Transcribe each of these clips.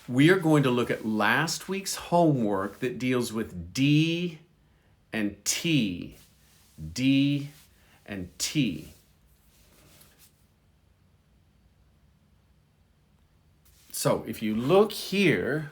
We are going to look at last week's homework that deals with D and T. D and T. So if you look here,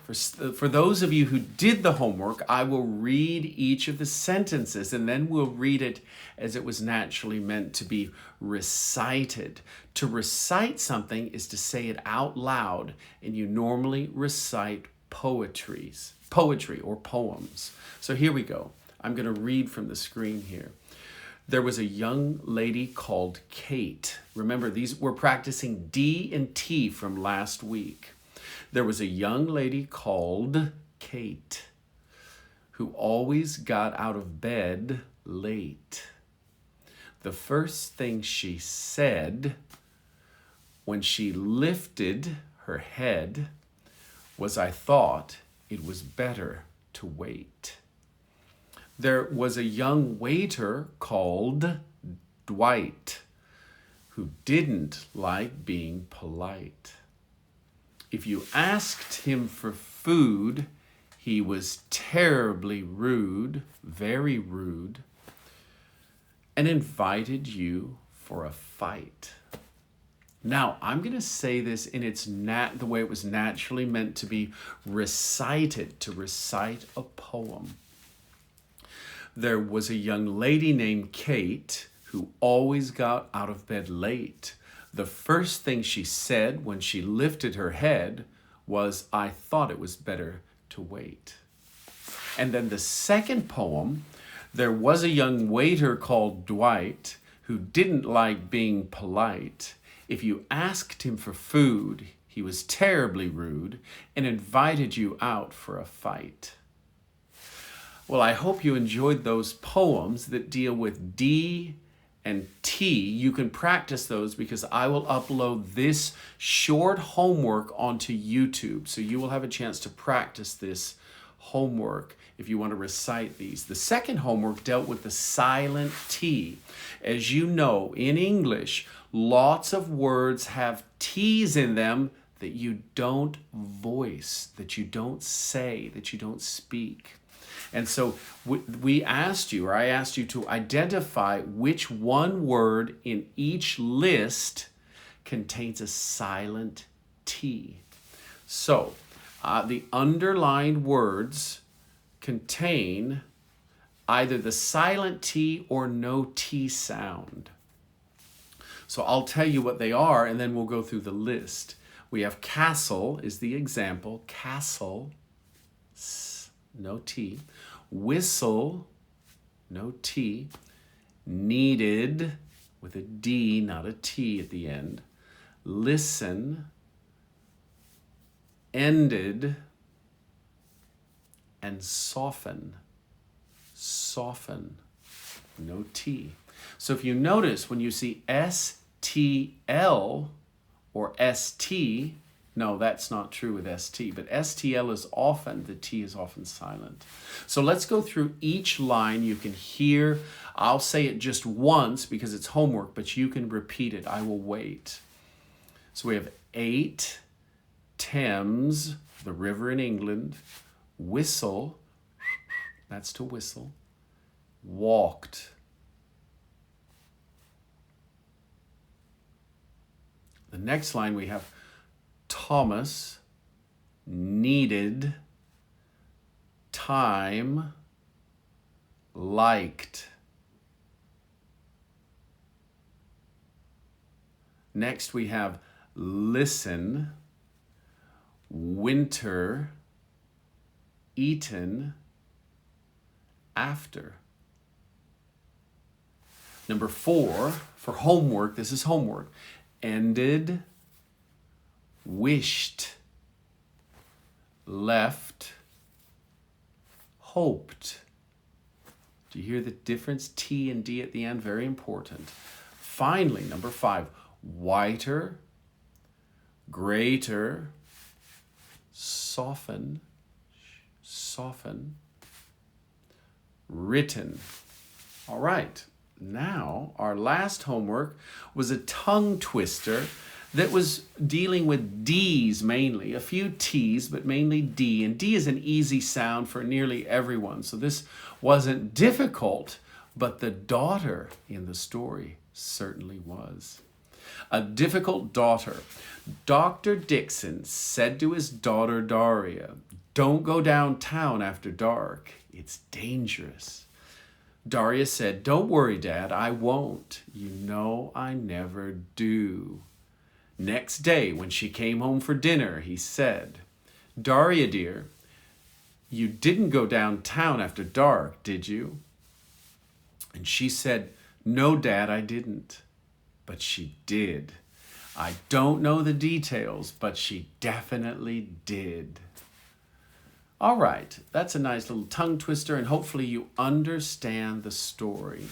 for those of you who did the homework, I will read each of the sentences and then we'll read it as it was naturally meant to be recited. To recite something is to say it out loud, and you normally recite poetry or poems. So here we go. I'm going to read from the screen here. There was a young lady called Kate. Remember, we're practicing D and T from last week. There was a young lady called Kate who always got out of bed late. The first thing she said when she lifted her head was, "I thought it was better to wait." There was a young waiter called Dwight who didn't like being polite. If you asked him for food, he was terribly rude, very rude, and invited you for a fight. Now, I'm going to say this in the way it was naturally meant to be recited, to recite a poem. There was a young lady named Kate who always got out of bed late. The first thing she said when she lifted her head was, "I thought it was better to wait." And then the second poem, there was a young waiter called Dwight who didn't like being polite. If you asked him for food, he was terribly rude and invited you out for a fight. Well, I hope you enjoyed those poems that deal with D and T. You can practice those because I will upload this short homework onto YouTube. So you will have a chance to practice this homework if you want to recite these. The second homework dealt with the silent T. As you know, in English, lots of words have T's in them that you don't voice, that you don't say, that you don't speak. And so I asked you to identify which one word in each list contains a silent T. So the underlined words contain either the silent T or no T sound. So I'll tell you what they are, and then we'll go through the list. We have castle is the example. Castle, no T. Whistle, no T. Needed, with a D, not a T at the end. Listen, ended, and soften. Soften, no T. So if you notice, when you see STL or ST, no, that's not true with ST, but STL is often, the T is often silent. So let's go through each line. You can hear, I'll say it just once because it's homework, but you can repeat it. I will wait. So we have 8, Thames, the river in England. Whistle, that's to whistle. Walked. The next line we have Thomas, needed, time, liked. Next we have listen, winter, eaten, after. Number 4, for homework, this is homework. Ended, wished, left, hoped. Do you hear the difference? T and D at the end, very important. Finally, number 5, whiter, greater, soften, written. All right. Now, our last homework was a tongue twister that was dealing with D's mainly, a few T's, but mainly D. And D is an easy sound for nearly everyone. So this wasn't difficult, but the daughter in the story certainly was. A difficult daughter. Dr. Dixon said to his daughter Daria, "Don't go downtown after dark. It's dangerous." Daria said, "Don't worry, Dad, I won't. You know I never do." Next day, when she came home for dinner, he said, "Daria, dear, you didn't go downtown after dark, did you?" And she said, "No, Dad, I didn't." But she did. I don't know the details, but she definitely did. All right, that's a nice little tongue twister, and hopefully you understand the story.